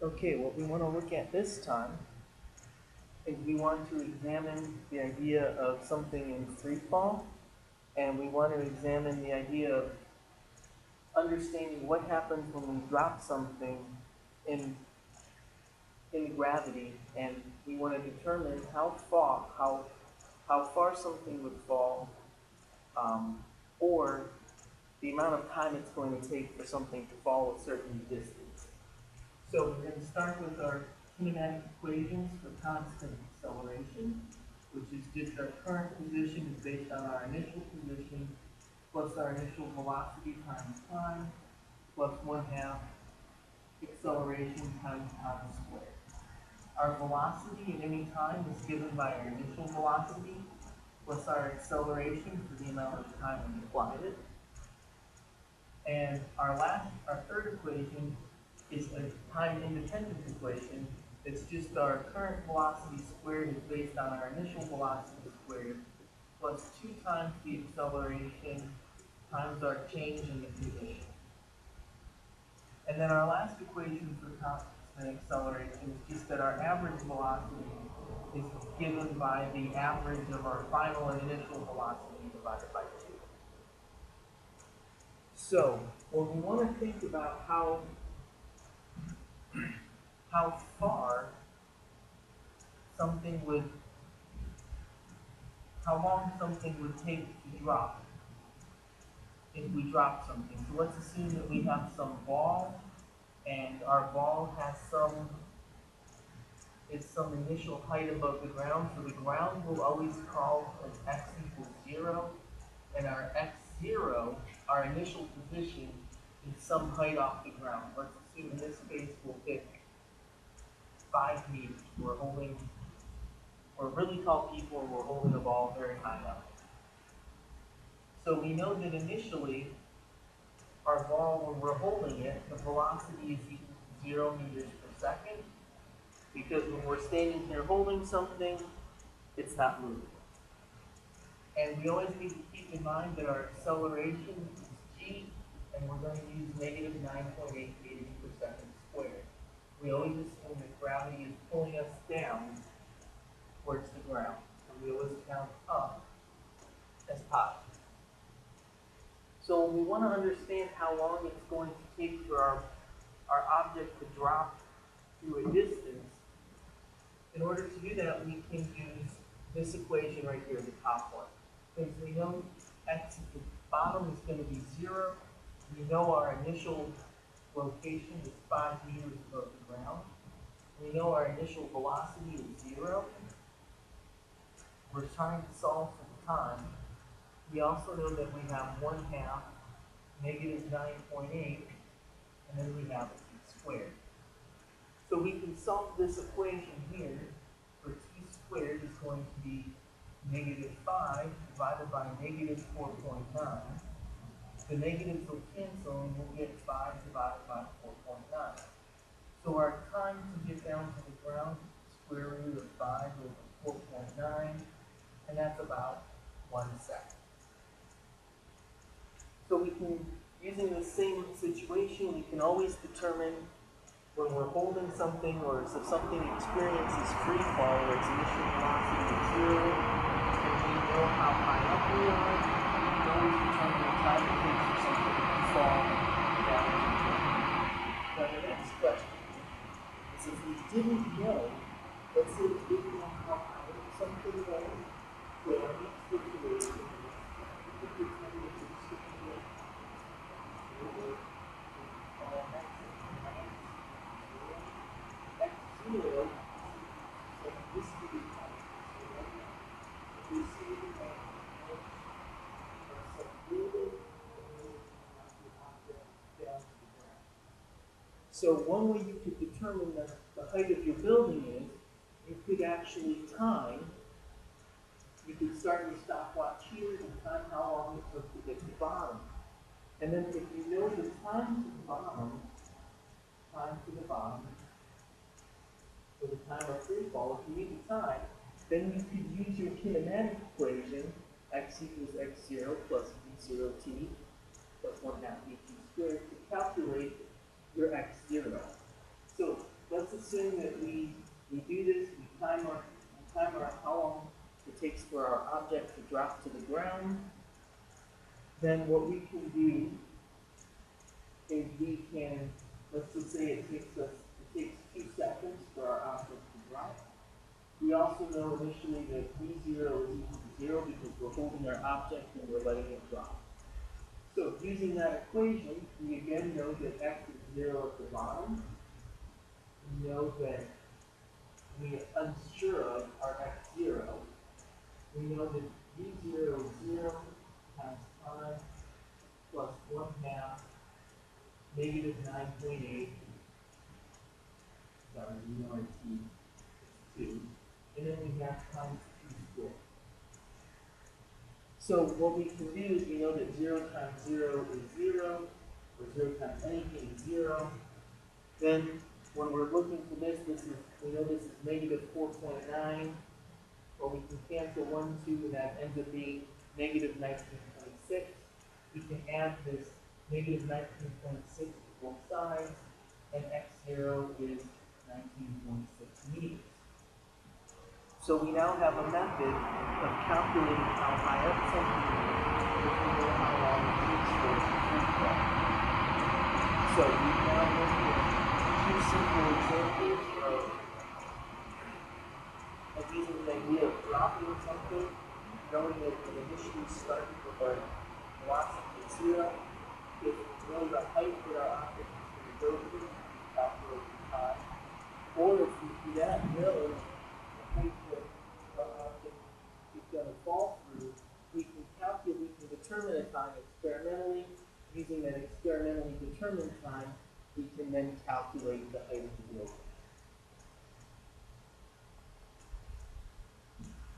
Okay, what we want to look at this time is we want to examine the idea of something in free fall, and we want to examine the idea of understanding what happens when we drop something in in gravity, and we want to determine how far something would fall, um, or the amount of time it's going to take for something to fall a certain distance. So we're going to start with our kinematic equations for constant acceleration, which is just our current position is based on our initial position plus our initial velocity times time plus 1/2 acceleration times time squared. Our velocity at any time is given by our initial velocity plus our acceleration for the amount of time we applied it. And our third equation is a time-independent equation. It's just our current velocity squared is based on our initial velocity squared plus 2 times the acceleration times our change in the position. And then our last equation for constant acceleration is just that our average velocity is given by the average of our final and initial velocity divided by 2. So when we want to think about how far something would, how long something would take to drop if we drop something. So let's assume that we have some ball, and our ball has some initial height above the ground. So the ground will always call as x equals 0, and our x0, our initial position, is some height off the ground. Let's assume in this case we'll pick 5 meters. We're really tall people and we're holding a ball very high up. So we know that initially, our ball, when we're holding it, the velocity is equal to 0 meters per second, because when we're standing here holding something, it's not moving. And we always need to keep in mind that our acceleration is g, and we're going to use negative 9.8 meters per second squared. We always assume that gravity is pulling us down towards the ground, and we always count up as positive. So when we want to understand how long it's going to take for our object to drop through a distance, in order to do that, we can use this equation right here, the top one. Because we know x at the bottom is going to be 0. We know our initial location is 5 meters above the ground. We know our initial velocity is 0. We're trying to solve for the time. We also know that we have 1/2 negative 9.8, and then we have t squared. So we can solve this equation here, where t squared is going to be negative 5 divided by negative 4.9. The negatives will cancel, and we'll get 5 divided by 4.9. So our time to get down to the ground, square root of 5 over 4.9, and that's about 1 second. So we can, using the same situation, we can always determine when we're holding something, or if something experiences free fall, where its initial velocity is 0, and we know how high up we are, we can always determine the time it takes for something to fall down to the ground. Now the next question is, if we didn't know, let's say we didn't know how high something was, so our next situation, we could determine if it's x0, so this would be we see that so one way you could determine the height of your building is, you could actually time, you could start your stopwatch here and time how long it took to get to the bottom. And then if you know the time to the bottom, so the time of free fall, if you need the time, then you could use your kinematic equation, x equals x0 plus v0t plus 1/2 vt squared, to calculate your x0. So let's assume that we do this, we time our how long it takes for our object to drop to the ground. Then what we can do is we can, let's just say it takes 2 seconds for our object to drop. We also know initially that v0 is equal to 0 because we're holding our object and we're letting it drop. So using that equation, we again know that x is 0 at the bottom. We know that we are unsure of our x0. We know that v0 is 0 times time plus 1/2 negative 9.8. Sorry, we know our t is 2. And then we have times 2 squared. So what we can do is we know that 0 times 0 is 0, or 0 times anything is 0. Then when we're looking for this, we know this is negative 4.9. Well, we can cancel 1, 2, and that ends up being negative 19.6. We can add this negative 19.6 to both sides, and x0 is 19.6 meters. So we now have a method of calculating how high up something is if we know how long it takes for it to free fall. So we've now looked at 2 simple examples of using the idea of dropping something, knowing that it initially started with our velocity at 0. If we know the height that our object is going to go to, we can calculate the time. Or if we do that, know the height that our object is going to fall through, we can determine a time experimentally. Using that experimentally determined time, we can then calculate